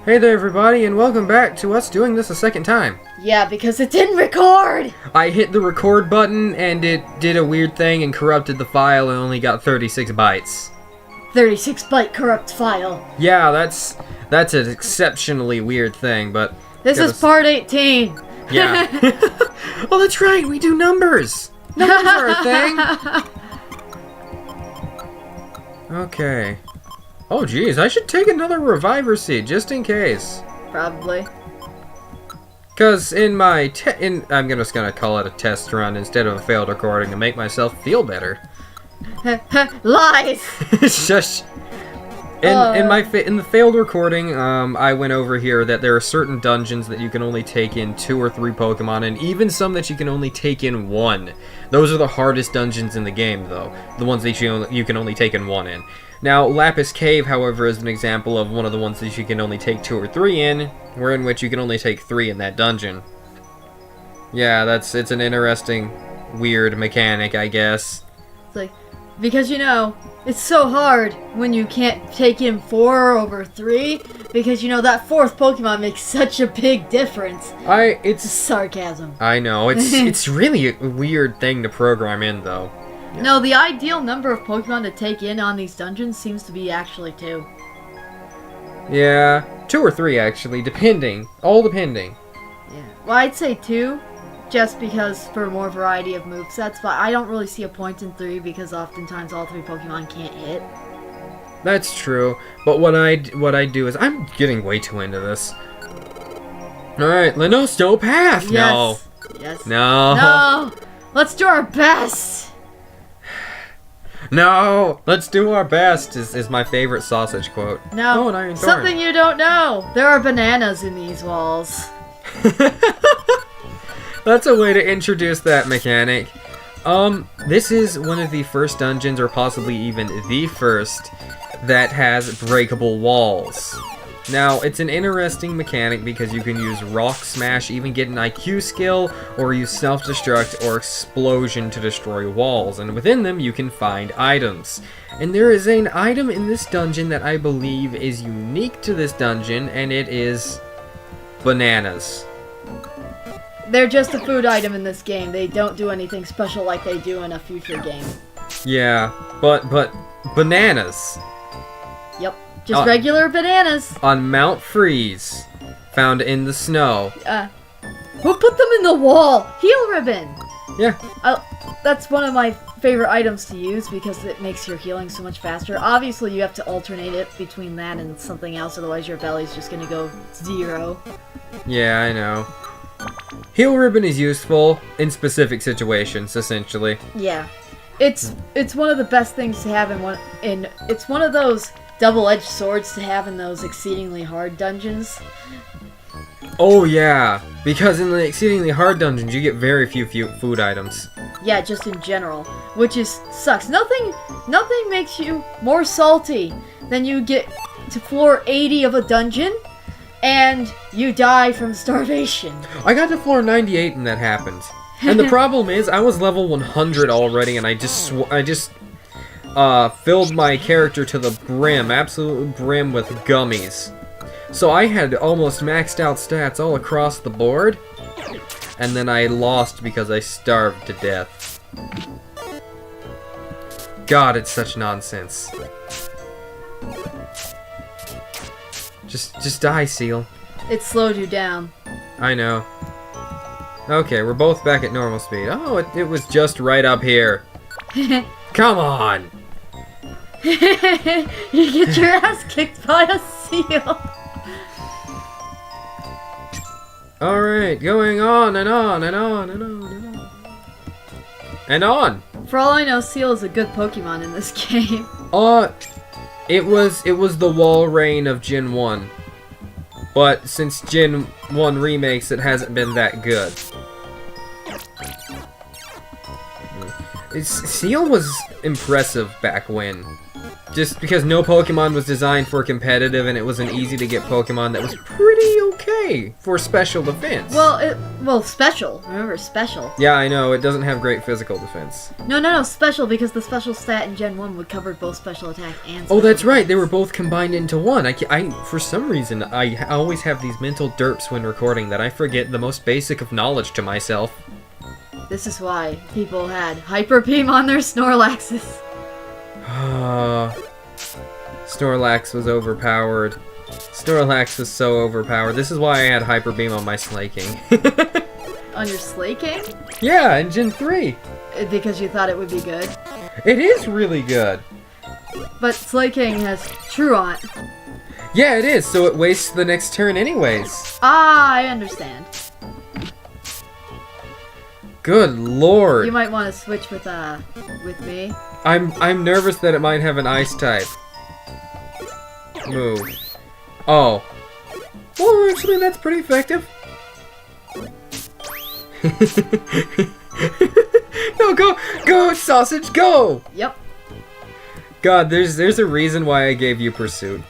Hey there everybody, and welcome back to us doing this a second time. Yeah, because it didn't record! I hit the record button and it did a weird thing and corrupted the file and only got 36 bytes. 36-byte corrupt file. Yeah, that's an exceptionally weird thing, but... This is part 18. Yeah. Oh, that's right, we do numbers! Numbers are a thing! Okay. Oh geez, I should take another reviver seed, just in case. Probably. Because in my I'm just gonna call it a test run instead of a failed recording to make myself feel better. Lies! Shush. In the failed recording, I went over here that there are certain dungeons that you can only take in 2 or 3 Pokemon, and even some that you can only take in 1. Those are the hardest dungeons in the game, though. The ones that you can only take in 1 in. Now, Lapis Cave, however, is an example of one of the ones that you can only take 2 or 3 in, in which you can only take 3 in that dungeon. Yeah, it's an interesting, weird mechanic, I guess. It's like, because you know, it's so hard when you can't take in 4 over 3, because you know, that 4th Pokemon makes such a big difference. It's sarcasm. I know, it's really a weird thing to program in, though. Yeah. No, the ideal number of Pokemon to take in on these dungeons seems to be actually 2. Yeah, 2 or 3 actually, depending. All depending. Yeah. Well, I'd say 2, just because for more variety of movesets, but I don't really see a point in 3 because oftentimes all 3 Pokemon can't hit. That's true, but what I do is, I'm getting way too into this. Alright, Lenosto Path! Yes. No. Yes. No. No! Let's do our best! No! Let's do our best is my favorite sausage quote. No, oh, an Iron something you don't know. There are bananas in these walls. That's a way to introduce that mechanic. This is one of the first dungeons, or possibly even the first, that has breakable walls. Now, it's an interesting mechanic because you can use Rock Smash, even get an IQ skill, or use Self-Destruct or Explosion to destroy walls, and within them you can find items. And there is an item in this dungeon that I believe is unique to this dungeon, and it is bananas. They're just a food item in this game. They don't do anything special like they do in a future game. Yeah, but bananas. Yep. Just regular bananas. On Mount Freeze, found in the snow. Who put them in the wall? Heal Ribbon! Yeah. That's one of my favorite items to use because it makes your healing so much faster. Obviously, you have to alternate it between that and something else, otherwise your belly's just gonna go 0. Yeah, I know. Heal Ribbon is useful in specific situations, essentially. Yeah. It's one of the best things to have it's one of those double-edged swords to have in those exceedingly hard dungeons. Oh yeah, because in the exceedingly hard dungeons you get very few food items. Yeah, just in general, which sucks. Nothing makes you more salty than you get to floor 80 of a dungeon and you die from starvation. I got to floor 98 and that happened. And the problem is I was level 100 already and I just filled my character to the brim, absolute brim with gummies. So I had almost maxed out stats all across the board, and then I lost because I starved to death. God, it's such nonsense. Just die, Seal. It slowed you down. I know. Okay, we're both back at normal speed. Oh, it was just right up here. Come on! You get your ass kicked by a seal. Alright, going on and on and on and on and on. And on! For all I know, Seal is a good Pokemon in this game. It was the wall rain of Gen 1. But since Gen 1 remakes, it hasn't been that good. Seal was impressive back when. Just because no Pokemon was designed for competitive, and it was an easy to get Pokemon that was pretty okay for special defense. Well, special. Remember, special. Yeah, I know, it doesn't have great physical defense. No, special, because the special stat in Gen 1 would cover both special attack and special Oh, that's right, they defense. were both combined into one. For some reason, I always have these mental derps when recording that I forget the most basic of knowledge to myself. This is why people had Hyper Beam on their Snorlaxes. Snorlax was overpowered. Snorlax was so overpowered. This is why I had Hyper Beam on my Slaking. On your Slaking? Yeah, in Gen 3. Because you thought it would be good. It is really good. But Slaking has Truant. Yeah, it is, so it wastes the next turn anyways. Ah, I understand. Good lord. You might want to switch with me. I'm nervous that it might have an ice type. Move. Oh. Well, actually, that's pretty effective. No, go, sausage, go! Yep. God, there's a reason why I gave you Pursuit.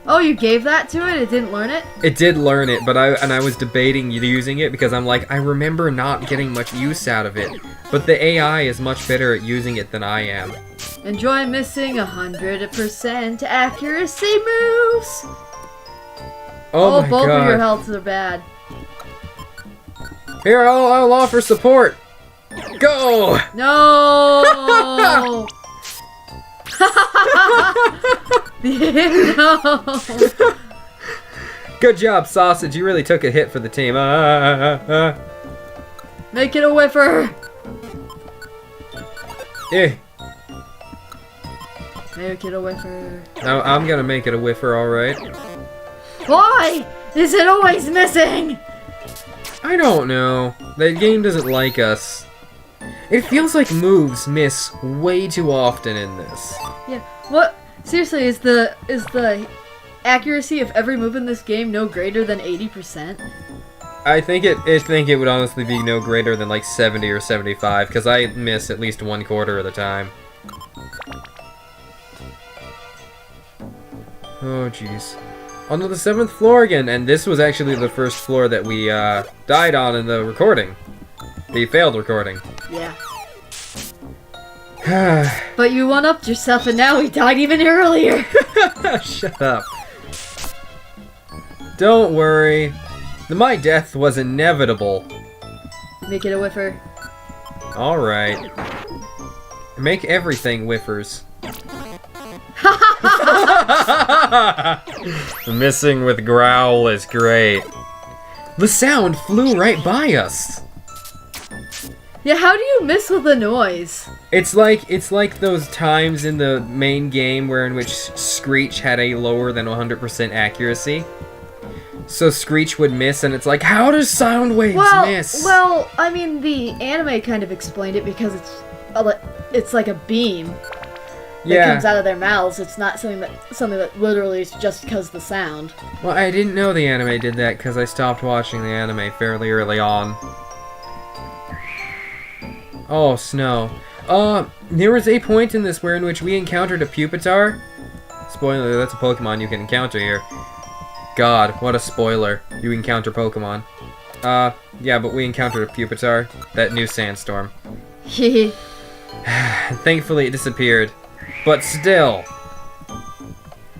Oh, you gave that to it? It didn't learn it? It did learn it, but I was debating using it because I'm like, I remember not getting much use out of it. But the AI is much better at using it than I am. Enjoy missing 100% accuracy moves! Oh my both god. of your healths are bad. Here, I'll offer support. Go! No! No! Good job, Sausage. You really took a hit for the team. Make it a whiffer! Yeah. Make it a whiffer. No, I'm gonna make it a whiffer, alright. Why is it always missing? I don't know. The game doesn't like us. It feels like moves miss way too often in this. Yeah. What? Seriously, is the accuracy of every move in this game no greater than 80%? I think it would honestly be no greater than like 70 or 75, because I miss at least 1/4 of the time. Oh jeez. Onto the 7th floor again, and this was actually the first floor that we died on in the recording. The failed recording. Yeah. But you one-upped yourself and now we died even earlier. Shut up. Don't worry. My death was inevitable. Make it a whiffer. Alright. Make everything whiffers. Missing with growl is great. The sound flew right by us. Yeah, how do you miss with the noise? It's like those times in the main game where in which Screech had a lower than 100% accuracy. So Screech would miss, and it's like, how does sound waves miss? Well, I mean, the anime kind of explained it because it's like a beam that comes out of their mouths. It's not something that literally is just because of the sound. Well, I didn't know the anime did that because I stopped watching the anime fairly early on. Oh, snow. There was a point in this where in which we encountered a Pupitar. Spoiler, that's a Pokemon you can encounter here. God, what a spoiler. You encounter Pokemon. Yeah, but we encountered a Pupitar. That new sandstorm. Thankfully it disappeared. But still.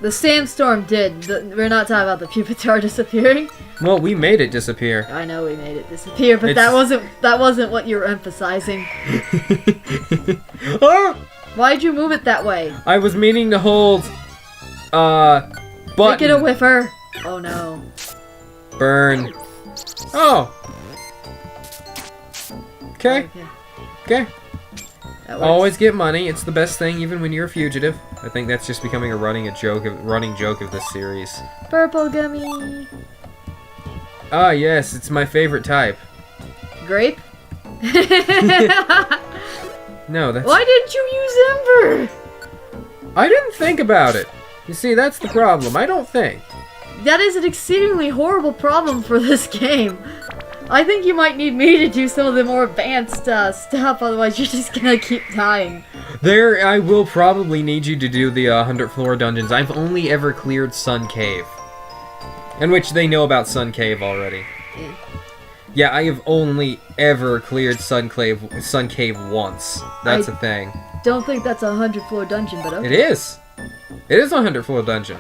The sandstorm did. We're not talking about the Pupitar disappearing. Well, we made it disappear. I know we made it disappear, but that wasn't what you were emphasizing. Oh! Why'd you move it that way? I was meaning to hold button. Make it a whiffer. Oh no. Burn. Oh. Okay. Okay. Always get money. It's the best thing, even when you're a fugitive. I think that's just becoming a running joke of this series. Purple gummy. Ah, yes, it's my favorite type. Grape. No, that's. Why didn't you use Ember? I didn't think about it. You see, that's the problem. I don't think. That is an exceedingly horrible problem for this game. I think you might need me to do some of the more advanced stuff, otherwise you're just gonna keep dying. I will probably need you to do the 100th floor dungeons. I've only ever cleared Sun Cave. In which they know about Sun Cave already. Yeah. Yeah, I have only ever cleared Sun Cave once. That's a thing. Don't think that's a 100th floor dungeon, but okay. It is. It is a 100th floor dungeon.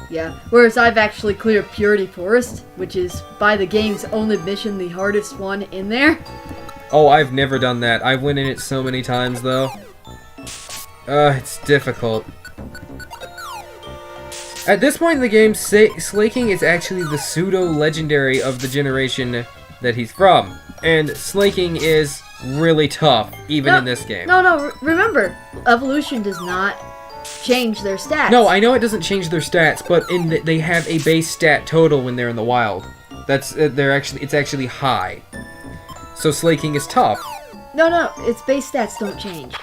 Yeah, whereas I've actually cleared Purity Forest, which is, by the game's own admission, the hardest one in there. Oh, I've never done that. I went in it so many times, though. It's difficult. At this point in the game, Slaking is actually the pseudo-legendary of the generation that he's from. And Slaking is really tough, even in this game. No, remember, Evolution does not change their stats. No, I know it doesn't change their stats, but they have a base stat total when they're in the wild. It's actually high. So Slaking is tough. No, its base stats don't change.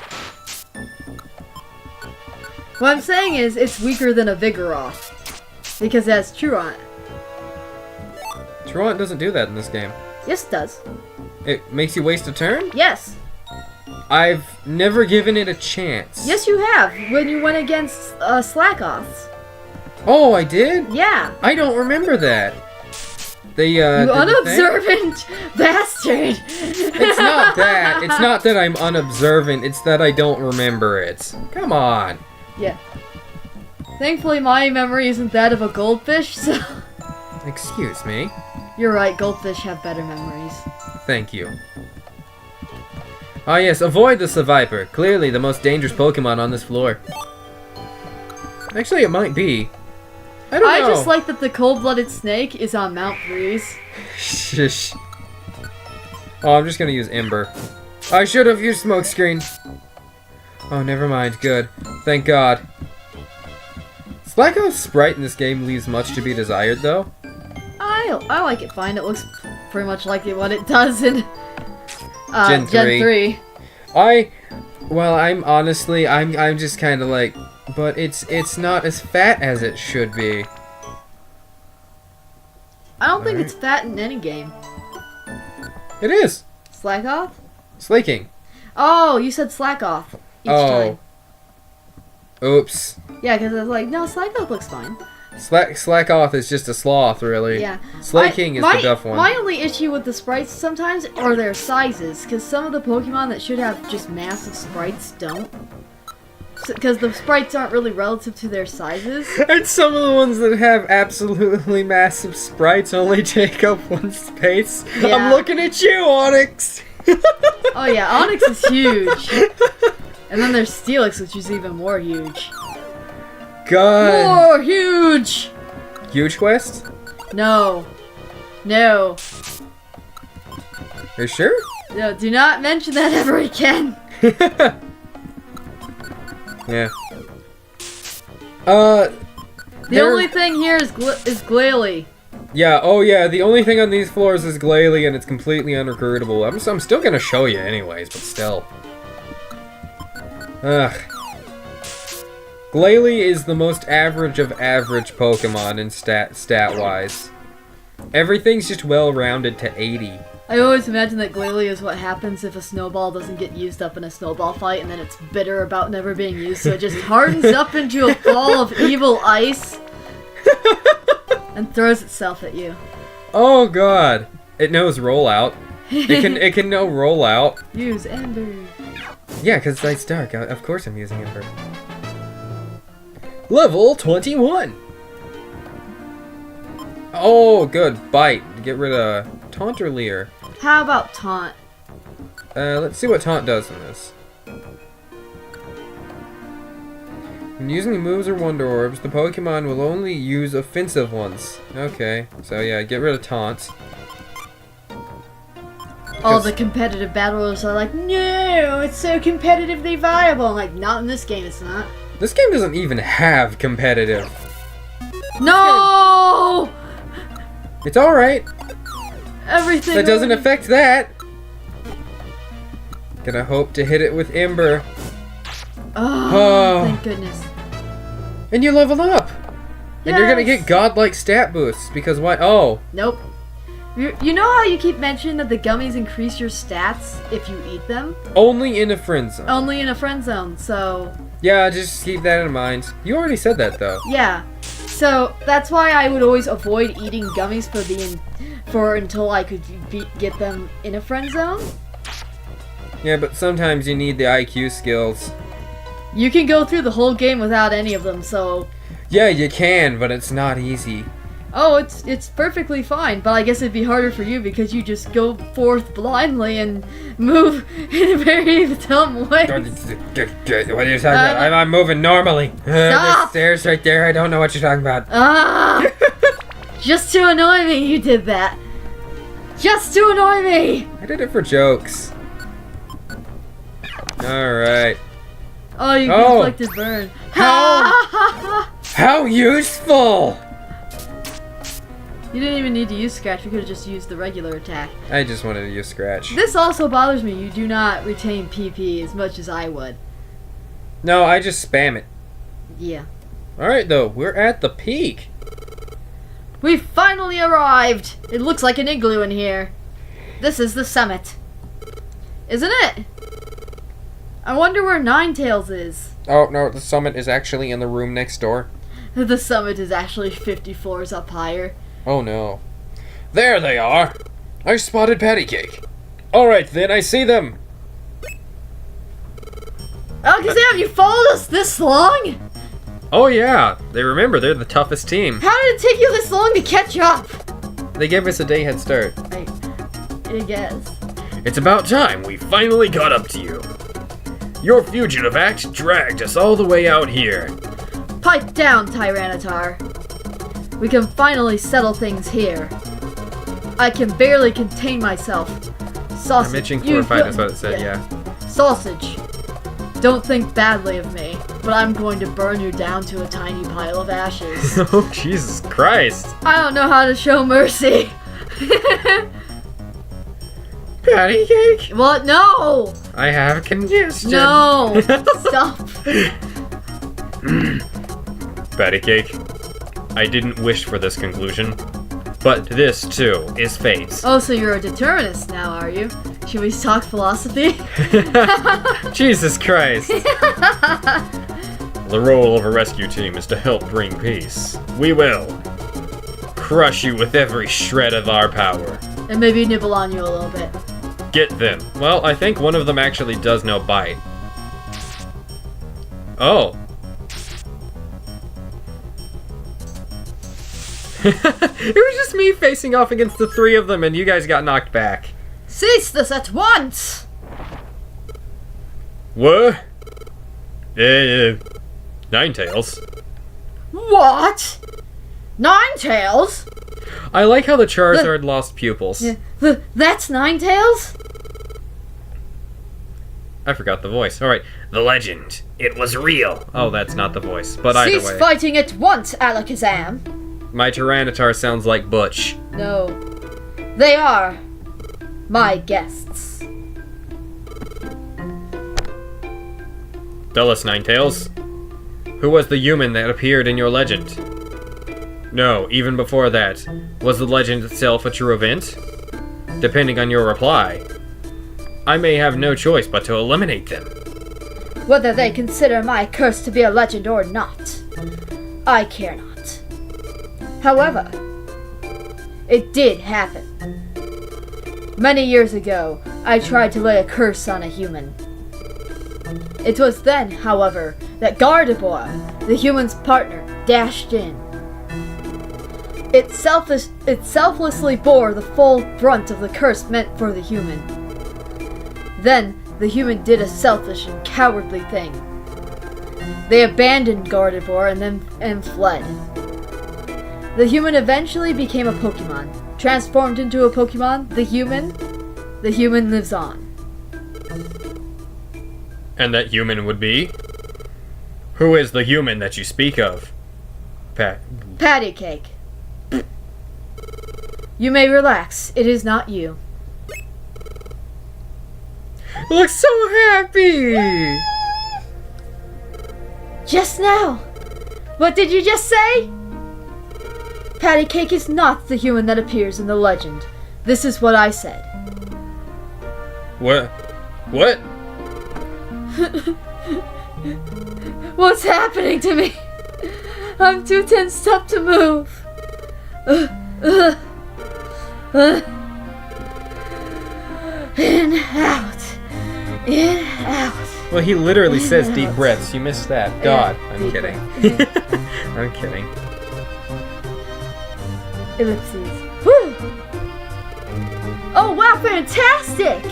What I'm saying is, it's weaker than a Vigoroth. Because it has Truant. Truant doesn't do that in this game. Yes, it does. It makes you waste a turn? Yes. I've never given it a chance. Yes, you have. When you went against Slackoths. Oh, I did? Yeah. I don't remember that. You unobservant bastard! It's not that. It's not that I'm unobservant. It's that I don't remember it. Come on. Yeah. Thankfully, my memory isn't that of a goldfish, so... Excuse me. You're right, goldfish have better memories. Thank you. Ah yes, avoid the Seviper. Clearly the most dangerous Pokemon on this floor. Actually, it might be. I don't know. I just like that the cold-blooded snake is on Mount Breeze. Shush. Oh, I'm just gonna use Ember. I should have used Smokescreen. Oh, never mind. Good. Thank God. Slacko's sprite in this game leaves much to be desired, though. I like it fine. It looks pretty much like what it does in Gen 3. 3. I'm just kind of like, but it's not as fat as it should be. I don't think it's fat in any game. It is. Slackoth? Slaking. Oh, you said Slackoth each time. Oops. Yeah, because I was like, no, Slackoth looks fine. Slackoth is just a sloth, really. Yeah. Slaking is the duff one. My only issue with the sprites sometimes are their sizes, because some of the Pokemon that should have just massive sprites don't. Because the sprites aren't really relative to their sizes. And some of the ones that have absolutely massive sprites only take up one space. Yeah. I'm looking at you, Onyx! Oh yeah, Onyx is huge. And then there's Steelix, which is even more huge. God. More huge! Huge quest? No. No. Are you sure? No, do not mention that ever again. Yeah. The only thing here is Glalie. Yeah, oh yeah, the only thing on these floors is Glalie and it's completely unrecruitable. I'm still gonna show you anyways, but still. Ugh. Glalie is the most average of average Pokemon in stat-wise. Everything's just well-rounded to 80. I always imagine that Glalie is what happens if a snowball doesn't get used up in a snowball fight and then it's bitter about never being used, so it just hardens up into a ball of evil ice and throws itself at you. Oh god. It knows rollout. It can know rollout. Use Ember. Yeah, because it's dark. Of course I'm using Ember. Level 21! Oh, good. Bite. Get rid of Taunt or Leer. How about Taunt? Let's see what Taunt does in this. When using moves or Wonder Orbs, the Pokemon will only use offensive ones. Okay, so yeah, get rid of Taunt. All the competitive battlers are like, no, it's so competitively viable. I'm like, not in this game, it's not. This game doesn't even have competitive. No! It's alright. Everything. That doesn't affect that. Gonna hope to hit it with Ember. Oh, thank goodness. And you level up. Yes. And you're gonna get godlike stat boosts because why? Oh. Nope. You know how you keep mentioning that the gummies increase your stats if you eat them? Only in a friend zone. Only in a friend zone, so... Yeah, just keep that in mind. You already said that, though. Yeah. So, that's why I would always avoid eating gummies until I could get them in a friend zone. Yeah, but sometimes you need the IQ skills. You can go through the whole game without any of them, so... Yeah, you can, but it's not easy. Oh, it's perfectly fine, but I guess it'd be harder for you because you just go forth blindly and move in a very dumb way. What are you talking about? I'm moving normally. The stairs right there, I don't know what you're talking about. Just to annoy me, you did that. Just to annoy me! I did it for jokes. Alright. Oh, you inflicted burn. How useful! You didn't even need to use Scratch, you could have just used the regular attack. I just wanted to use Scratch. This also bothers me, you do not retain PP as much as I would. No, I just spam it. Yeah. Alright though, we're at the peak. We've finally arrived! It looks like an igloo in here. This is the summit. Isn't it? I wonder where Ninetales is. Oh no, the summit is actually in the room next door. The summit is actually 50 floors up higher. Oh no. There they are! I spotted Patty Cake. Alright then, I see them. Alakazam, you followed us this long? Oh yeah, they're the toughest team. How did it take you this long to catch up? They gave us a day head start. I guess. It's about time we finally caught up to you. Your fugitive act dragged us all the way out here. Pipe down, Tyranitar. We can finally settle things here. I can barely contain myself. Sausage. I'm itching for a fight, that's what it said, yeah. Sausage. Don't think badly of me, but I'm going to burn you down to a tiny pile of ashes. Oh, Jesus Christ. I don't know how to show mercy. Patty Cake? What? No! I have congestion. No! Stop. Patty Cake, I didn't wish for this conclusion, but this, too, is fate. Oh, so you're a determinist now, are you? Should we talk philosophy? Jesus Christ. The role of a rescue team is to help bring peace. We will crush you with every shred of our power. And maybe nibble on you a little bit. Get them. Well, I think one of them actually does know bite. Oh. It was just me facing off against the three of them and you guys got knocked back. Cease this at once! What? Ninetales. What? Ninetales? I like how the Charizard lost pupils. That's Ninetales? I forgot the voice. Alright. The legend. It was real. Oh, that's not the voice. But either way. Cease fighting at once, Alakazam. My Tyranitar sounds like Butch. No. They are my guests. Tell us, Ninetales. Who was the human that appeared in your legend? No, even before that. Was the legend itself a true event? Depending on your reply, I may have no choice but to eliminate them. Whether they consider my curse to be a legend or not, I care not. However, it did happen. Many years ago, I tried to lay a curse on a human. It was then, however, that Gardevoir, the human's partner, dashed in. It selflessly bore the full brunt of the curse meant for the human. Then, the human did a selfish and cowardly thing. They abandoned Gardevoir and fled. The human eventually became a Pokémon. Transformed into a Pokémon, the human lives on. And that human would be? Who is the human that you speak of? Patty Cake. You may relax. It is not you. Looks so happy! Just now. What did you just say? Patty Cake is not the human that appears in the legend. This is what I said. What? What? What's happening to me? I'm too tensed up to move. In, out. In, out. Well, he literally says deep breaths. You missed that. God, I'm kidding. I'm kidding. Ellipses. Whew. Oh, wow, fantastic!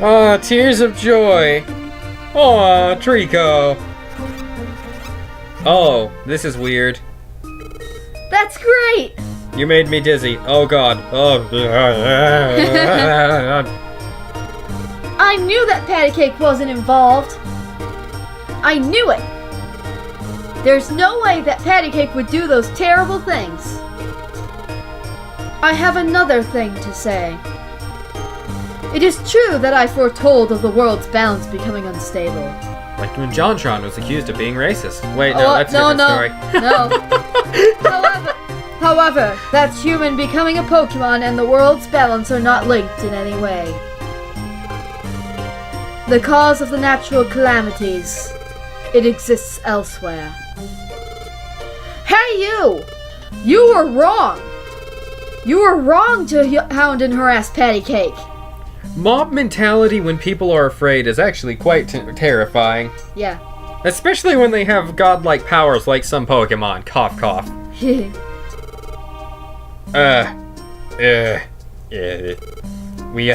Aw, tears of joy. Aw, Trico. Oh, this is weird. That's great! You made me dizzy. Oh god. Oh. I knew that patty cake wasn't involved. I knew it. There's no way that patty cake would do those terrible things. I have another thing to say. It is true that I foretold of the world's balance becoming unstable. Like when JonTron was accused of being racist. Wait, no, that's a different story. No. However, that's human becoming a Pokemon and the world's balance are not linked in any way. The cause of the natural calamities, it exists elsewhere. Hey you! You were wrong! You were wrong to hound and harass Patty Cake. Mob mentality when people are afraid is actually quite terrifying. Yeah. Especially when they have godlike powers like some Pokemon. Cough, cough. We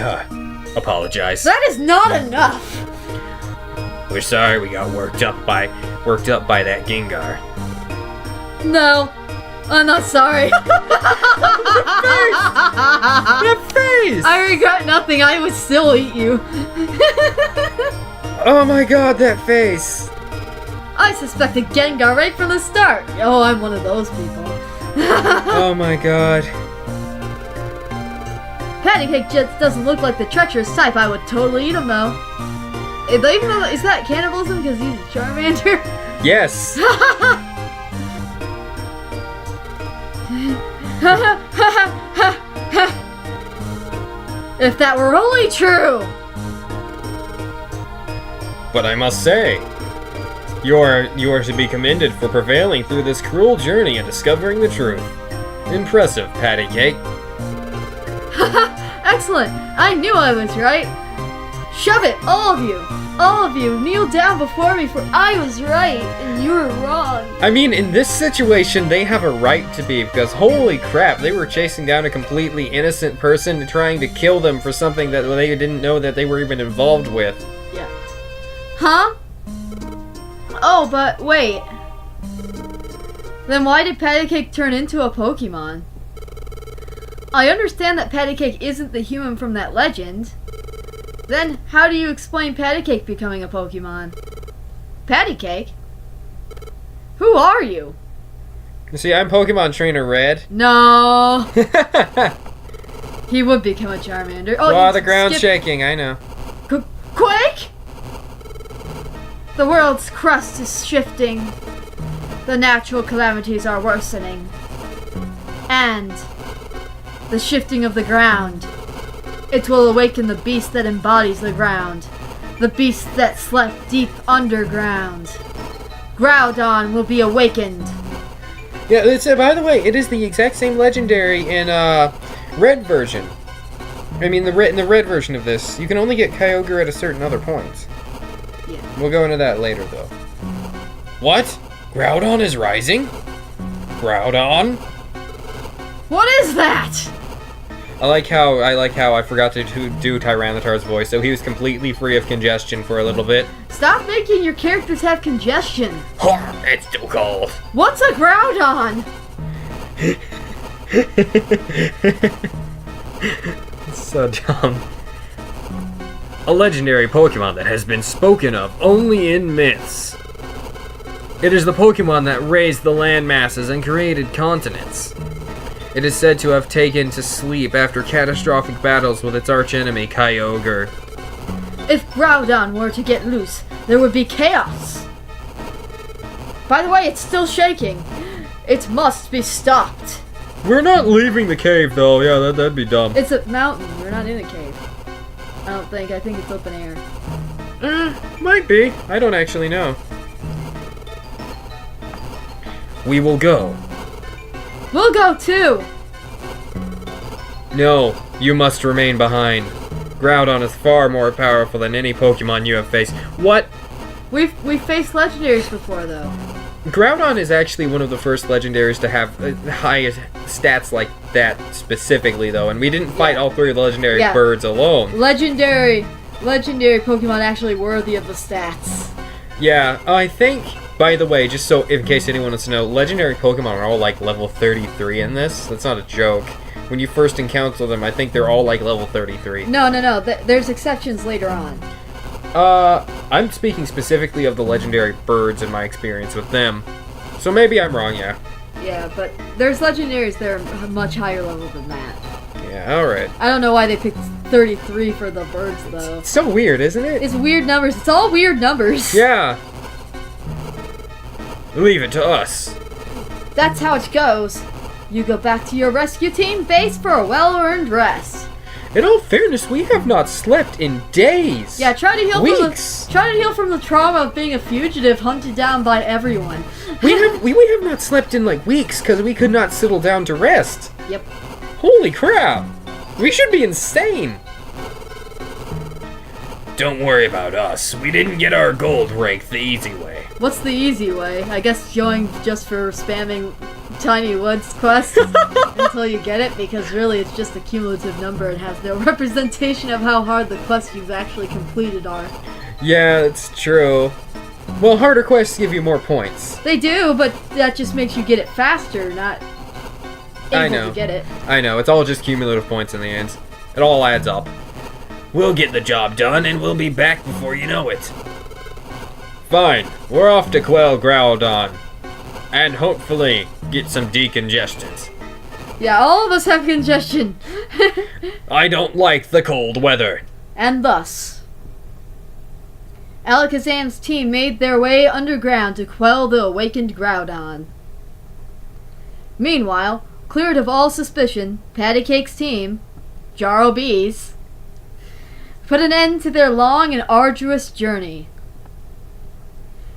apologize. That is not enough! We're sorry we got worked up by that Gengar. No, I'm not sorry. That face! I regret nothing, I would still eat you. Oh my god, that face! I suspected Gengar right from the start. Oh, I'm one of those people. Oh my god. Patty Cake just doesn't look like the treacherous type. I would totally eat him though. Is that cannibalism because he's a Charmander? Yes! If that were only true! But I must say, you are to be commended for prevailing through this cruel journey and discovering the truth. Impressive, Patty Cake. Excellent! I knew I was right! Shove it, all of you! All of you, kneel down before me, for I was right, and you were wrong! I mean, in this situation, they have a right to be, because holy crap, they were chasing down a completely innocent person trying to kill them for something that they didn't know that they were even involved with. Yeah. Huh? Oh, but wait. Then why did Patty Cake turn into a Pokemon? I understand that Patty Cake isn't the human from that legend. Then how do you explain Patty Cake becoming a Pokemon? Patty Cake? Who are you? You see, I'm Pokemon Trainer Red. No. He would become a Charmander. Oh, the ground's shaking, I know. Quake? The world's crust is shifting. The natural calamities are worsening. And the shifting of the ground. It will awaken the beast that embodies the ground. The beast that slept deep underground. Groudon will be awakened. Yeah, by the way, it is the exact same legendary in red version. I mean, in the red version of this, you can only get Kyogre at a certain other point. Yeah. We'll go into that later, though. What? Groudon is rising? Groudon? What is that? I like how I forgot to do Tyranitar's voice, so he was completely free of congestion for a little bit. Stop making your characters have congestion. It's too cold. What's a Groudon? So dumb. A legendary Pokemon that has been spoken of only in myths. It is the Pokemon that raised the land masses and created continents. It is said to have taken to sleep after catastrophic battles with its archenemy, Kyogre. If Groudon were to get loose, there would be chaos. By the way, it's still shaking. It must be stopped. We're not leaving the cave, though. Yeah, that'd be dumb. It's a mountain. We're not in a cave. I don't think. I think it's open air. Might be. I don't actually know. We will go. We'll go too! No, you must remain behind. Groudon is far more powerful than any Pokemon you have faced. What? We've faced legendaries before, though. Groudon is actually one of the first legendaries to have highest stats like that specifically, though, and we didn't fight all three of the legendary birds alone. Legendary Pokemon actually worthy of the stats. Yeah, I think, by the way, just so in case anyone wants to know, legendary Pokemon are all like level 33 in this. That's not a joke. When you first encounter them, I think they're all like level 33. No. There's exceptions later on. I'm speaking specifically of the legendary birds in my experience with them. So maybe I'm wrong, yeah. Yeah, but there's legendaries that are much higher level than that. Yeah, alright. I don't know why they picked 33 for the birds, though. It's so weird, isn't it? It's weird numbers. It's all weird numbers. Yeah. Leave it to us. That's how it goes. You go back to your rescue team base for a well-earned rest. In all fairness, we have not slept in days. Yeah, try to heal weeks. from the trauma of being a fugitive hunted down by everyone. we have not slept in like weeks because we could not settle down to rest. Yep. Holy crap. We should be insane. Don't worry about us. We didn't get our gold rank the easy way. What's the easy way? I guess going just for spamming Tiny Woods quest until you get it, because really it's just a cumulative number and has no representation of how hard the quests you've actually completed are. Yeah, it's true. Well, harder quests give you more points. They do, but that just makes you get it faster, not able to get it. I know, it's all just cumulative points in the end. It all adds up. We'll get the job done and we'll be back before you know it. Fine, we're off to quell Groudon. And hopefully get some decongestants. Yeah, all of us have congestion. I don't like the cold weather. And thus, Alakazam's team made their way underground to quell the awakened Groudon. Meanwhile, cleared of all suspicion, Pattycake's team, Jarl Bees, put an end to their long and arduous journey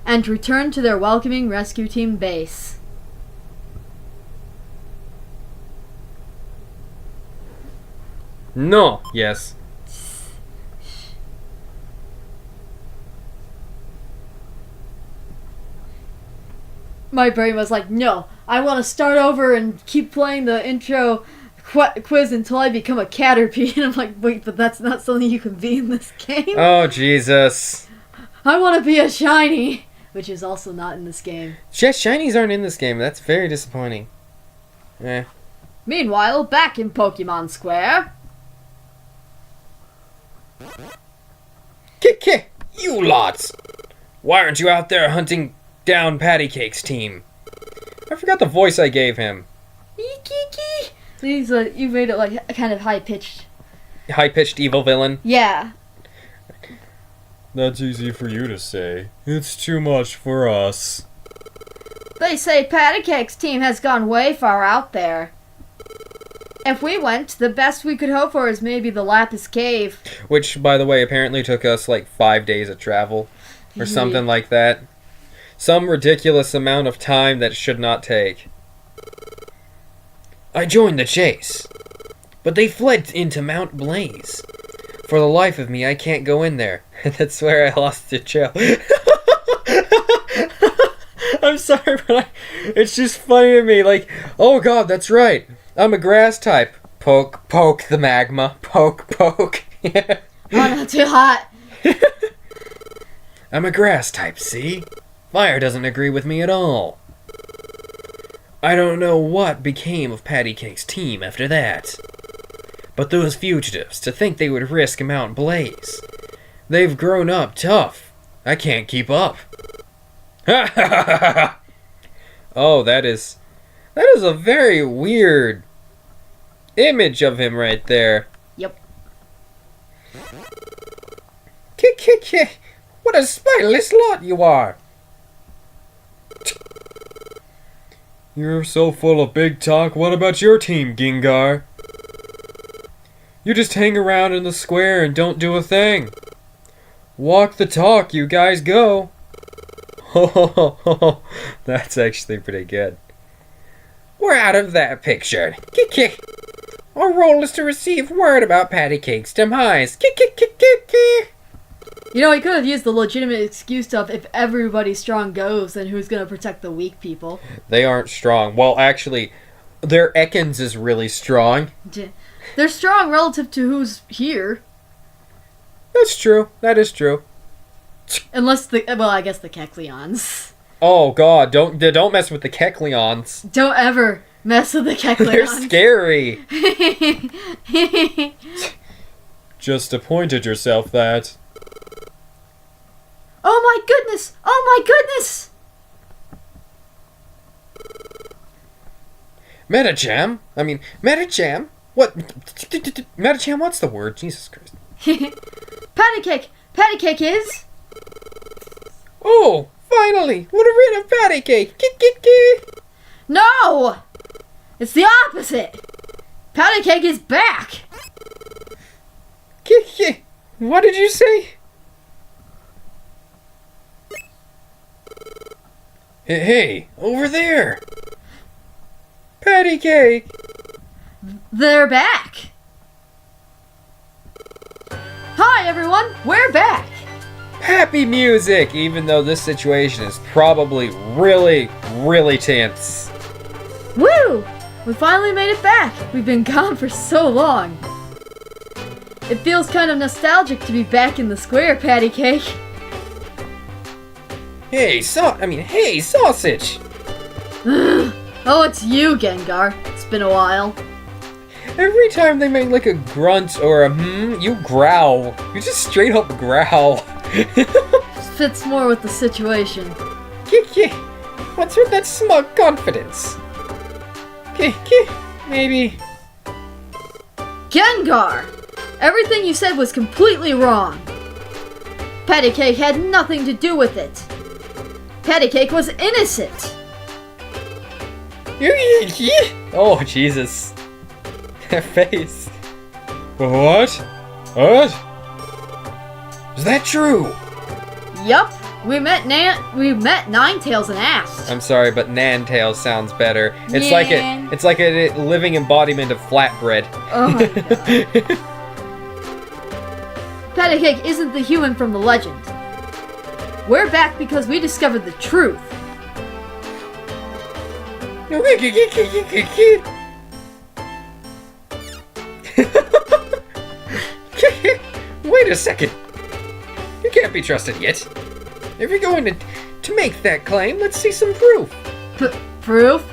and returned to their welcoming rescue team base. No. Yes. My brain was like, no, I want to start over and keep playing the intro quiz until I become a Caterpie. And I'm like, wait, but that's not something you can be in this game. Oh, Jesus. I want to be a shiny, which is also not in this game. Yes, shinies aren't in this game. That's very disappointing. Eh. Meanwhile, back in Pokemon Square. Kick, you lots! Why aren't you out there hunting down Pattycake's team? I forgot the voice I gave him. You made it like a kind of high-pitched. High-pitched evil villain? Yeah. That's easy for you to say. It's too much for us. They say Pattycake's team has gone way far out there. If we went, the best we could hope for is maybe the Lapis Cave. Which, by the way, apparently took us like 5 days of travel. Or something like that. Some ridiculous amount of time that should not take. I joined the chase. But they fled into Mount Blaze. For the life of me, I can't go in there. That's where I lost the trail. I'm sorry, but it's just funny to me. Like, oh god, that's right. I'm a grass type. Poke, poke the magma. Poke, poke. Oh, not too hot. I'm a grass type, see? Fire doesn't agree with me at all. I don't know what became of Pattycake's team after that. But those fugitives, to think they would risk Mount Blaze. They've grown up tough. I can't keep up. Oh, that is a very weird image of him right there. Yep. Kick. What a spiteless lot you are. You're so full of big talk. What about your team, Gengar? You just hang around in the square and don't do a thing. Walk the talk, you guys go. That's actually pretty good. We're out of that picture. Kick, kick. Our role is to receive word about Patty Cake's demise. Kick, kick, kick, kick, kick. You know, he could have used the legitimate excuse of if everybody strong goes, then who's going to protect the weak people? They aren't strong. Well, actually, their Ekans is really strong. They're strong relative to who's here. That's true. That is true. Unless I guess the Kecleons. Oh god, don't mess with the Kecleons. Don't ever mess with the Kecleons. They're scary. Just appointed yourself that. Oh my goodness! Oh my goodness! Metacham? What? Metacham, what's the word? Jesus Christ. Patty Cake is... Oh, finally! What a rid of Patty Cake! No! It's the opposite! Patty Cake is back! What did you say? Hey, over there! Patty Cake! They're back! Hi everyone, we're back! Happy music! Even though this situation is probably really, really tense. Woo! We finally made it back! We've been gone for so long. It feels kind of nostalgic to be back in the square, Patty Cake. Hey, sausage! Oh, it's you, Gengar. It's been a while. Every time they make like a grunt or a you growl. You just straight up growl. Fits more with the situation. What's with that smug confidence? Maybe. Gengar! Everything you said was completely wrong. Patty Cake had nothing to do with it. Patty Cake was innocent. Oh, Jesus. That face. What? Is that true? Yup. We met Ninetales and asked. I'm sorry, but Ninetales sounds better. It's Nan. like a living embodiment of flatbread. Oh my god. Patty Cake isn't the human from the legend. We're back because we discovered the truth. Wait a second. You can't be trusted yet. If you're going to make that claim, let's see some proof. Proof?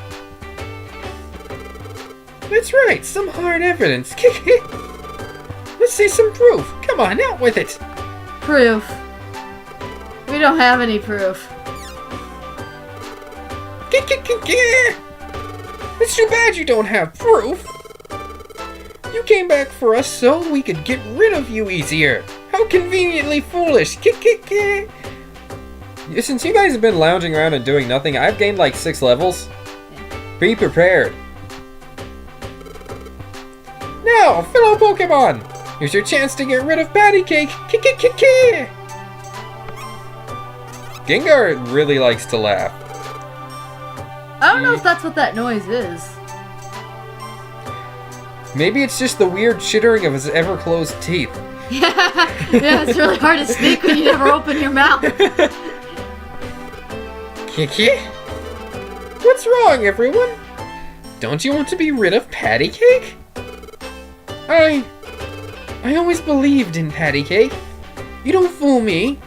That's right, some hard evidence. Let's see some proof. Come on, out with it. Proof. We don't have any proof. It's too bad you don't have proof. You came back for us so we could get rid of you easier. How conveniently foolish. Since you guys have been lounging around and doing nothing, I've gained like 6 levels. Be prepared. Now, fellow Pokémon, here's your chance to get rid of Patty Cake. Gengar really likes to laugh. I don't know if that's what that noise is. Maybe it's just the weird chittering of his ever-closed teeth. Yeah, it's really hard to speak when you never open your mouth. What's wrong, everyone? Don't you want to be rid of Patty Cake? I always believed in Patty Cake. You don't fool me.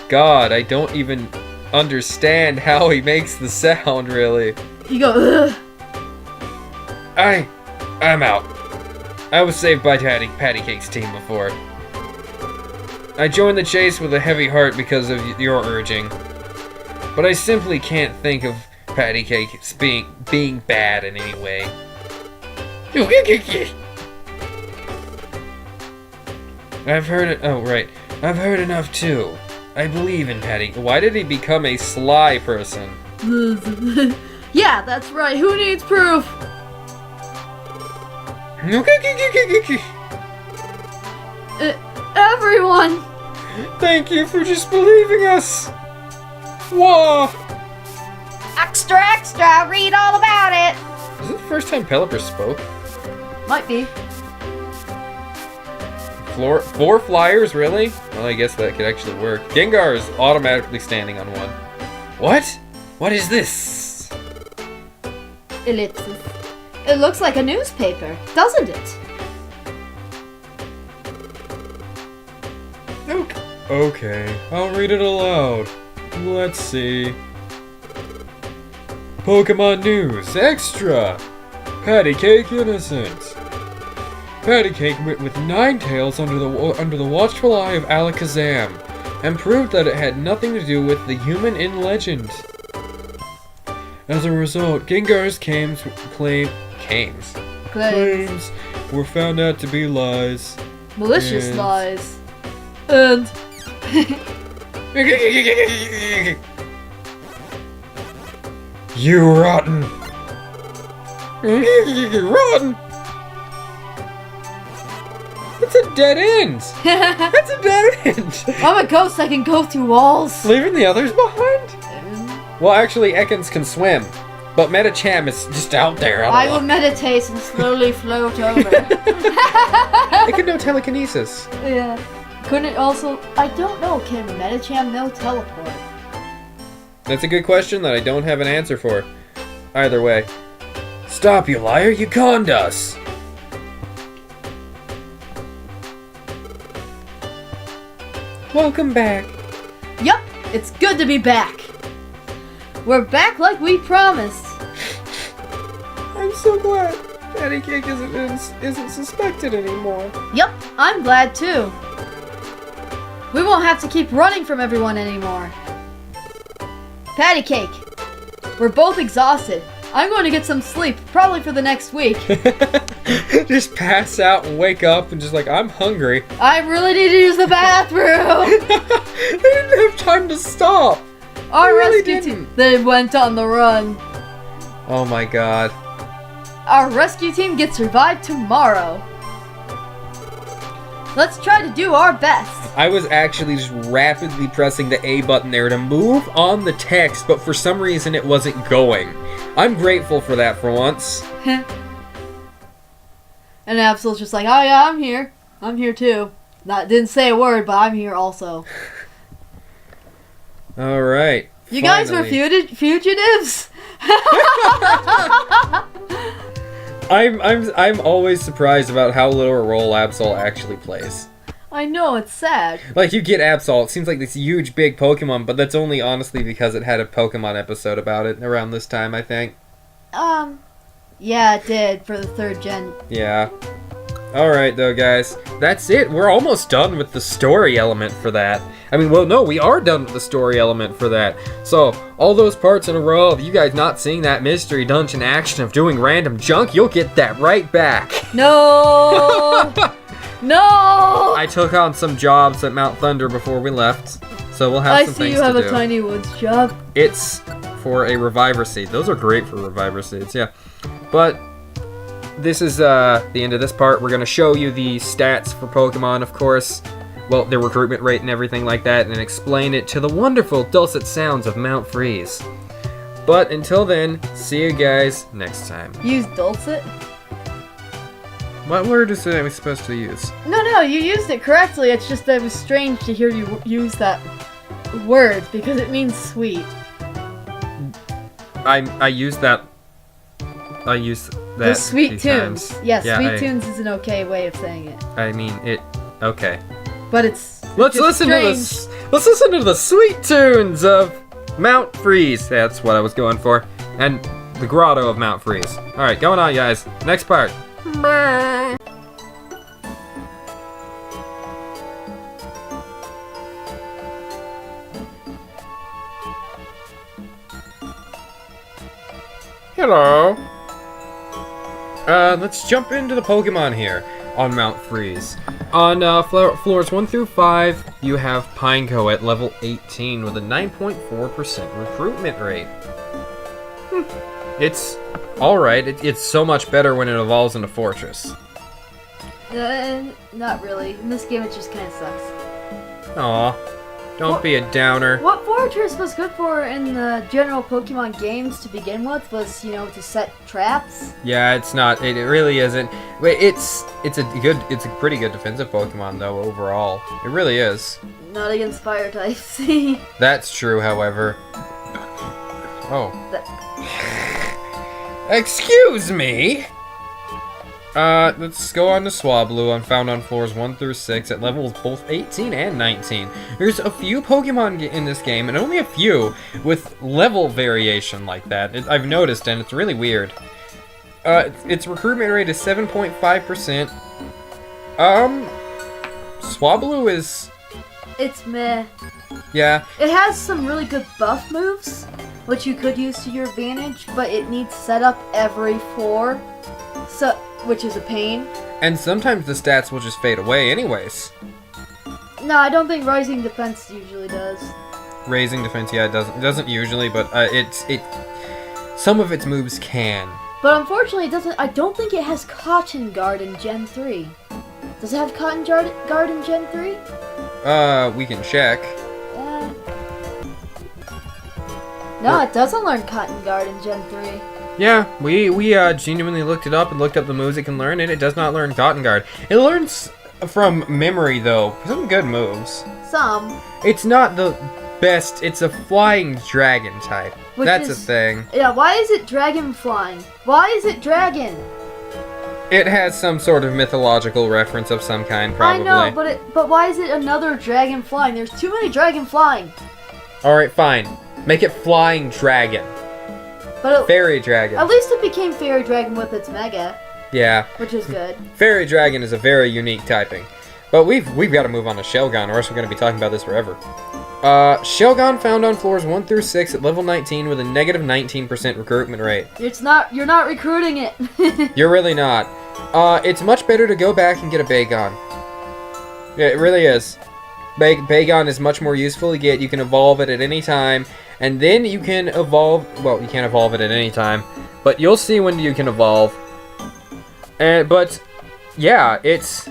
God, I don't even understand how he makes the sound, really. You go, ugh. I'm out. I was saved by Patty Cake's team before. I joined the chase with a heavy heart because of your urging. But I simply can't think of Patty Cake being bad in any way. I've heard it. Oh, right. I've heard enough too. I believe in Patty. Why did he become a sly person? Yeah, that's right. Who needs proof? Everyone! Thank you for just believing us! Whoa! Extra, extra! Read all about it! Is it the first time Pelipper spoke? Might be. Four flyers, really? Well, I guess that could actually work. Gengar is automatically standing on one. What? What is this? Ellipsis. It looks like a newspaper, doesn't it? Okay, I'll read it aloud. Let's see. Pokemon News Extra! Patty Cake innocent. Patty Cake went with Ninetales under the watchful eye of Alakazam, and proved that it had nothing to do with the human in legend. As a result, Gengar's claims were found out to be lies. Malicious and- lies. And You rotten! Rotten! It's a dead end! That's a dead end! I'm a ghost, I can go through walls. Leaving the others behind? Well, actually, Ekans can swim, but Medicham is just out there. I will meditate and slowly float over. It can know telekinesis. Yeah. Couldn't it also... I don't know, can Medicham know teleport? That's a good question that I don't have an answer for. Either way. Stop, you liar! You conned us! Welcome back. Yup, it's good to be back. We're back like we promised. I'm so glad Patty Cake isn't suspected anymore. Yup, I'm glad too. We won't have to keep running from everyone anymore. Patty Cake, we're both exhausted. I'm going to get some sleep, probably for the next week. Just pass out and wake up and just like, I'm hungry. I really need to use the bathroom. They didn't have time to stop. Our really rescue didn't. team, they went on the run. Oh my god. Our rescue team gets revived tomorrow. Let's try to do our best. I was actually just rapidly pressing the A button there to move on the text, but for some reason it wasn't going. I'm grateful for that for once. And Absol's just like, oh yeah, I'm here. I'm here too. Didn't say a word, but I'm here also. Alright. You guys were fugitives? I'm always surprised about how little role Absol actually plays. I know, it's sad. Like, you get Absol, it seems like this huge, big Pokemon, but that's only honestly because it had a Pokemon episode about it around this time, I think. Yeah, it did, for the 3rd gen. Yeah. Alright, though, guys. That's it. We're almost done with the story element for that. I mean, well, no, we are done with the story element for that. So, all those parts in a row of you guys not seeing that mystery dungeon action of doing random junk, you'll get that right back. No! No! I took on some jobs at Mount Thunder before we left, so we'll have some things to do. I see you have a Tiny Woods job. It's for a Reviver Seed. Those are great for Reviver Seeds, yeah. But this is the end of this part. We're going to show you the stats for Pokemon, of course. Well, their recruitment rate and everything like that, and explain it to the wonderful dulcet sounds of Mount Freeze. But until then, see you guys next time. Use dulcet? What word is it I was supposed to use? No, you used it correctly. It's just that it was strange to hear you use that word because it means sweet. I used that. I used that. The sweet a few tunes. times. Yeah, Yeah, sweet tunes is an okay way of saying it. I mean it. Okay. But it's Let's just listen to this. Let's listen to the sweet tunes of Mount Freeze. That's what I was going for, and the Grotto of Mount Freeze. All right, going on, guys. Next part. Hello. Let's jump into the Pokemon here. on Mount Freeze. On floors 1 through 5, you have Pineco at level 18 with a 9.4% recruitment rate. It's alright. It's so much better when it evolves into Fortress. Not really. In this game, it just kind of sucks. Aw. Don't be a downer. What Fortress was good for in the general Pokemon games to begin with was, you know, to set traps. Yeah, it's not. It really isn't. Wait, it's a pretty good defensive Pokemon though overall. It really is. Not against fire types. That's true, however. Oh. Excuse me. Let's go on to Swablu, found on floors 1 through 6 at levels both 18 and 19. There's a few Pokemon in this game, and only a few, with level variation like that. I've noticed, and it's really weird. Its recruitment rate is 7.5%. Swablu is... It's meh. Yeah. It has some really good buff moves, which you could use to your advantage, but it needs setup every floor. So... which is a pain. And sometimes the stats will just fade away anyways. No, I don't think Rising Defense usually does. Raising Defense, yeah, it doesn't usually, but some of its moves can. But unfortunately, it doesn't. I don't think it has Cotton Guard in Gen 3. Does it have Cotton Guard in Gen 3? We can check. No, it doesn't learn Cotton Guard in Gen 3. Yeah, we genuinely looked it up and looked up the moves it can learn, and it does not learn Cotton Guard. It learns from memory, though. Some good moves. Some. It's not the best. It's a flying dragon type. That's a thing. Yeah, why is it dragon flying? Why is it dragon? It has some sort of mythological reference of some kind, probably. I know, but why is it another dragon flying? There's too many dragon flying. Alright, fine. Make it flying dragon. But Fairy Dragon. At least it became Fairy Dragon with its Mega. Yeah. Which is good. Fairy Dragon is a very unique typing. But we've got to move on to Shelgon, or else we're going to be talking about this forever. Shelgon found on floors 1 through 6 at level 19 with a negative 19% recruitment rate. You're not recruiting it. You're really not. It's much better to go back and get a Bagon. Yeah, it really is. Bagon is much more useful to get. You can evolve it at any time. And then you can evolve... Well, you can't evolve it at any time. But you'll see when you can evolve. But, yeah, it's...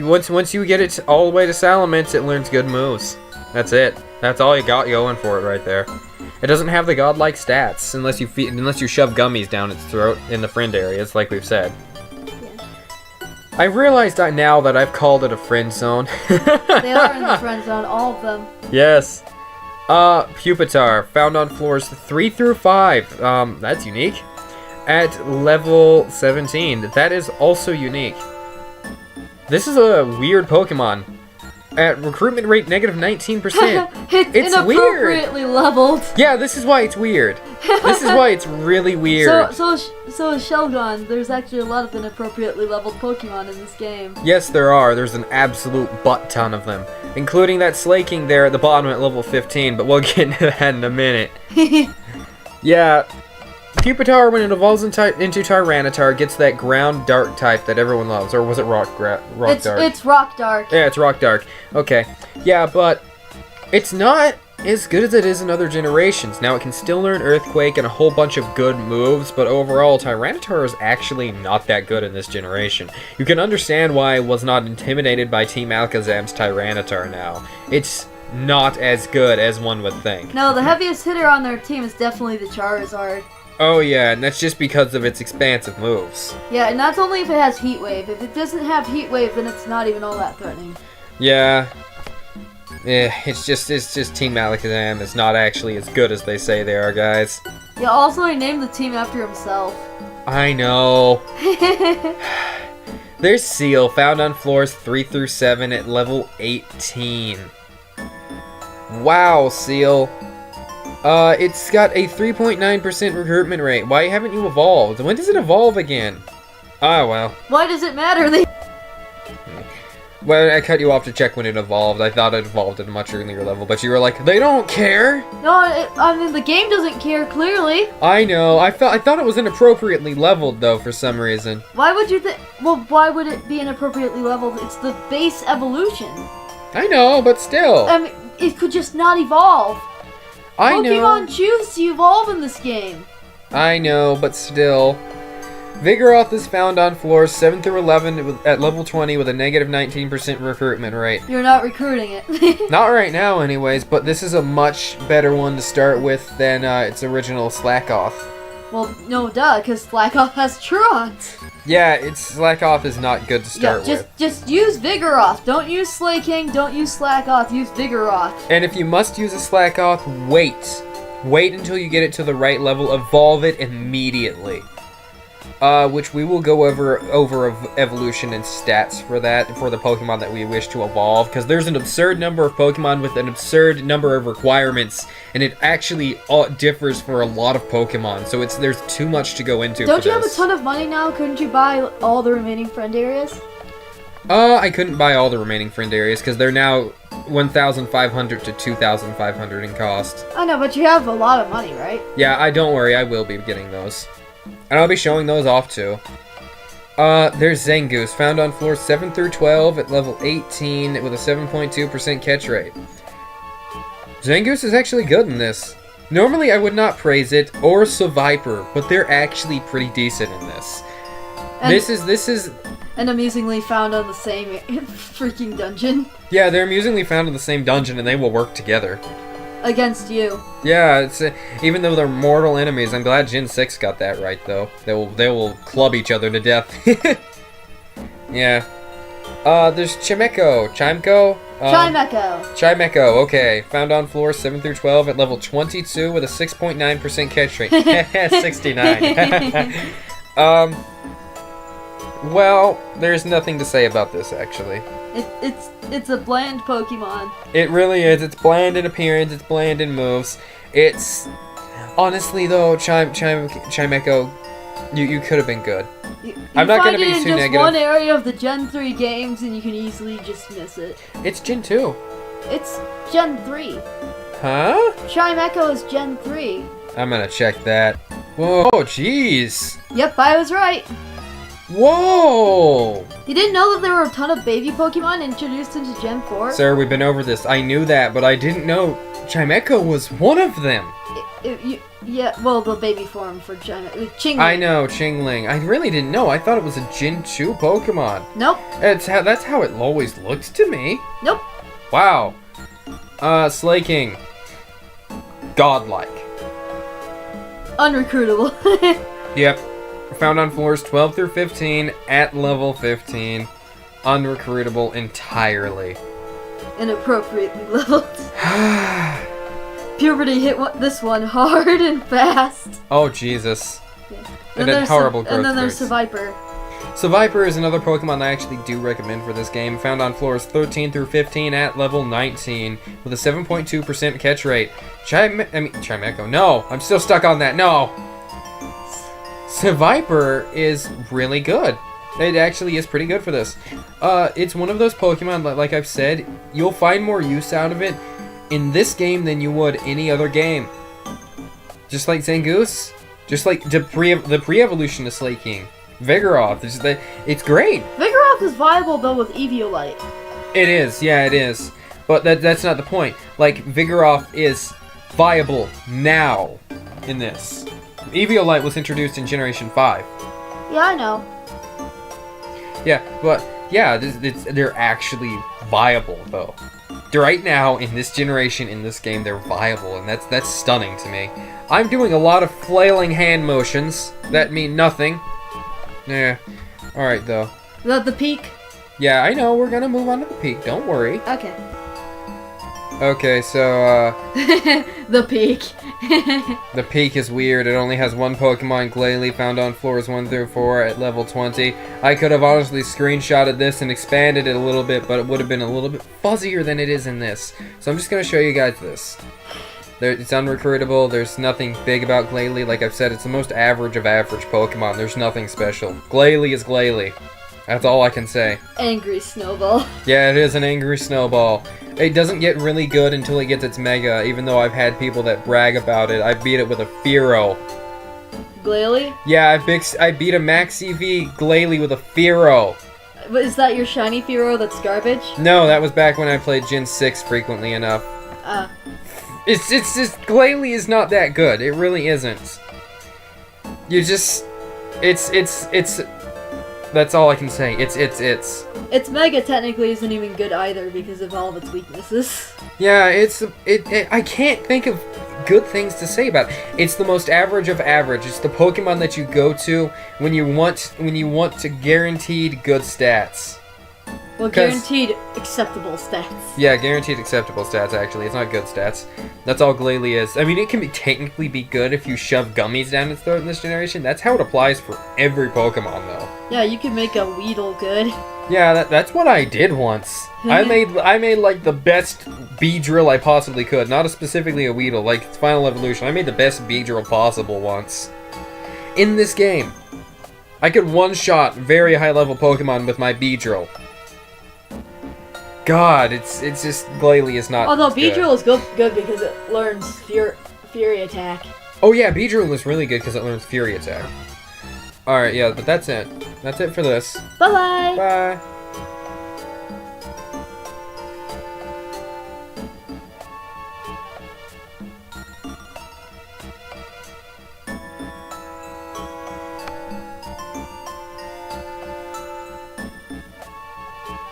Once you get it all the way to Salamence, it learns good moves. That's it. That's all you got going for it right there. It doesn't have the godlike stats unless you shove gummies down its throat in the friend areas, like we've said. I realized now that I've called it a friend zone. They are in the friend zone, all of them. Yes. Pupitar, found on floors 3 through 5. That's unique. At level 17. That is also unique. This is a weird Pokemon. At recruitment rate negative 19%. It's inappropriately weird. Leveled. Yeah, this is why it's weird. This is why it's really weird. So is Shelgon. There's actually a lot of inappropriately leveled Pokemon in this game. Yes, there are. There's an absolute butt ton of them. Including that Slaking there at the bottom at level 15, but we'll get into that in a minute. Yeah. Pupitar, when it evolves into Tyranitar, gets that ground dark type that everyone loves. Or was it rock dark? It's rock dark. Yeah, it's rock dark. Okay. Yeah, but it's not as good as it is in other generations. Now, it can still learn Earthquake and a whole bunch of good moves, but overall, Tyranitar is actually not that good in this generation. You can understand why I was not intimidated by Team Alakazam's Tyranitar now. It's not as good as one would think. No, the heaviest hitter on their team is definitely the Charizard. Oh yeah, and that's just because of its expansive moves. Yeah, and that's only if it has Heat Wave. If it doesn't have Heat Wave, then it's not even all that threatening. Yeah. Yeah, it's just Team Alakazam is not actually as good as they say they are, guys. Yeah, also he named the team after himself. I know. There's Seal, found on floors 3 through 7 at level 18. Wow, Seal. It's got a 3.9% recruitment rate. Why haven't you evolved? When does it evolve again? Ah, well. Why does it matter? Well, I cut you off to check when it evolved. I thought it evolved at a much earlier level, but you were like, they don't care! No, I mean, the game doesn't care, clearly. I know. I thought it was inappropriately leveled, though, for some reason. Why would you think... Well, why would it be inappropriately leveled? It's the base evolution. I know, but still. I mean, it could just not evolve. I know. Pokemon choose to evolve in this game. I know, but still. Vigoroth is found on floors 7 through 11 at level 20 with a negative 19% recruitment rate. You're not recruiting it. Not right now, anyways, but this is a much better one to start with than its original Slackoth. Well, no, duh, because Slackoth has Truant. Yeah, Slackoth is not good to start with. Just use Vigoroth. Don't use Slaking, don't use Slackoth, use Vigoroth. And if you must use a Slackoth, wait. Wait until you get it to the right level, evolve it immediately. Which we will go over evolution and stats for that, for the Pokemon that we wish to evolve, because there's an absurd number of Pokemon with an absurd number of requirements, and it actually differs for a lot of Pokemon, so there's too much to go into. Don't you have a ton of money now? Couldn't you buy all the remaining friend areas? I couldn't buy all the remaining friend areas, because they're now 1,500 to 2,500 in cost. I know, but you have a lot of money, right? Yeah, don't worry, I will be getting those. And I'll be showing those off too. There's Zangoose, found on floors 7 through 12 at level 18 with a 7.2% catch rate. Zangoose is actually good in this. Normally I would not praise it, or Seviper, but they're actually pretty decent in this. And this is... And amusingly found on the same freaking dungeon. Yeah, they're amusingly found in the same dungeon and they will work together. Against you. Yeah, it's even though they're mortal enemies, I'm glad Gen 6 got that right, though. They will club each other to death. Yeah. There's Chimecho. Chimecho? Chimecho, okay. Found on floors 7 through 12 at level 22 with a 6.9% catch rate. 69. Well, there's nothing to say about this, actually. It's a bland Pokemon. It really is. It's bland in appearance. It's bland in moves. It's... Honestly, though, Chimecho, you could have been good. I'm not going to be too negative. You find it in just one area of the Gen 3 games, and you can easily just miss it. It's Gen 2. It's Gen 3. Huh? Chimecho is Gen 3. I'm going to check that. Whoa, jeez. Yep, I was right. Whoa! You didn't know that there were a ton of baby Pokemon introduced into Gen 4? Sir, we've been over this. I knew that, but I didn't know Chimecho was one of them. Yeah, well, the baby form for Chingling. I know, Chingling. I really didn't know. I thought it was a Gen 2 Pokemon. Nope. That's how it always looked to me. Nope. Wow. Slaking. Godlike. Unrecruitable. Yep. Found on floors 12 through 15 at level 15. Unrecruitable entirely. Inappropriately leveled. Puberty hit this one hard and fast. Oh, Jesus. Yeah. And then horrible growth And then there's rates. Seviper. Seviper is another Pokemon I actually do recommend for this game. Found on floors 13 through 15 at level 19 with a 7.2% catch rate. Chimecho. No, I'm still stuck on that. No. Seviper is really good. It actually is pretty good for this. It's one of those Pokemon, like I've said, you'll find more use out of it in this game than you would any other game. Just like Zangoose. Just like the pre-evolution of Slaking. Vigoroth. It's great. Vigoroth is viable, though, with Eviolite. It is. Yeah, it is. But that's not the point. Like, Vigoroth is viable now in this. Eviolite was introduced in Generation 5. Yeah, I know. Yeah, but, yeah, they're actually viable, though. Right now, in this generation, in this game, they're viable, and that's stunning to me. I'm doing a lot of flailing hand motions that mean nothing. Yeah. Alright, though. The peak? Yeah, I know, we're gonna move on to the peak, don't worry. Okay. Okay, so, The peak. the peak is weird. It only has one Pokemon, Glalie, found on floors 1 through 4 at level 20. I could have honestly screenshotted this and expanded it a little bit, but it would have been a little bit fuzzier than it is in this. So I'm just going to show you guys this. It's unrecruitable. There's nothing big about Glalie. Like I've said, it's the most average of average Pokemon. There's nothing special. Glalie is Glalie. That's all I can say. Angry Snowball. Yeah, it is an angry snowball. It doesn't get really good until it gets its Mega, even though I've had people that brag about it. I beat it with a Fearow. Glalie? Yeah, I beat a Max EV Glalie with a Fearow. Is that your shiny Fearow that's garbage? No, that was back when I played Gen 6 frequently enough. It's just, Glalie is not that good. It really isn't. You just, it's, that's all I can say. It's. Its Mega technically isn't even good either because of all of its weaknesses. Yeah, I can't think of good things to say about it. It's the most average of average. It's the Pokemon that you go to when you want to guaranteed good stats. Well, guaranteed acceptable stats. Yeah, guaranteed acceptable stats, actually. It's not good stats. That's all Glalie is. I mean, it can technically be good if you shove gummies down its throat in this generation. That's how it applies for every Pokemon, though. Yeah, you can make a Weedle good. Yeah, that's what I did once. I made like the best Beedrill I possibly could. Not specifically a Weedle, like its Final Evolution. I made the best Beedrill possible once. In this game. I could one-shot very high-level Pokemon with my Beedrill. God, it's just Glalie is not. Although Beedrill is good because it learns Fury Attack. Oh yeah, Beedrill is really good because it learns Fury Attack. Alright, yeah, but that's it. That's it for this. Bye-bye! Bye!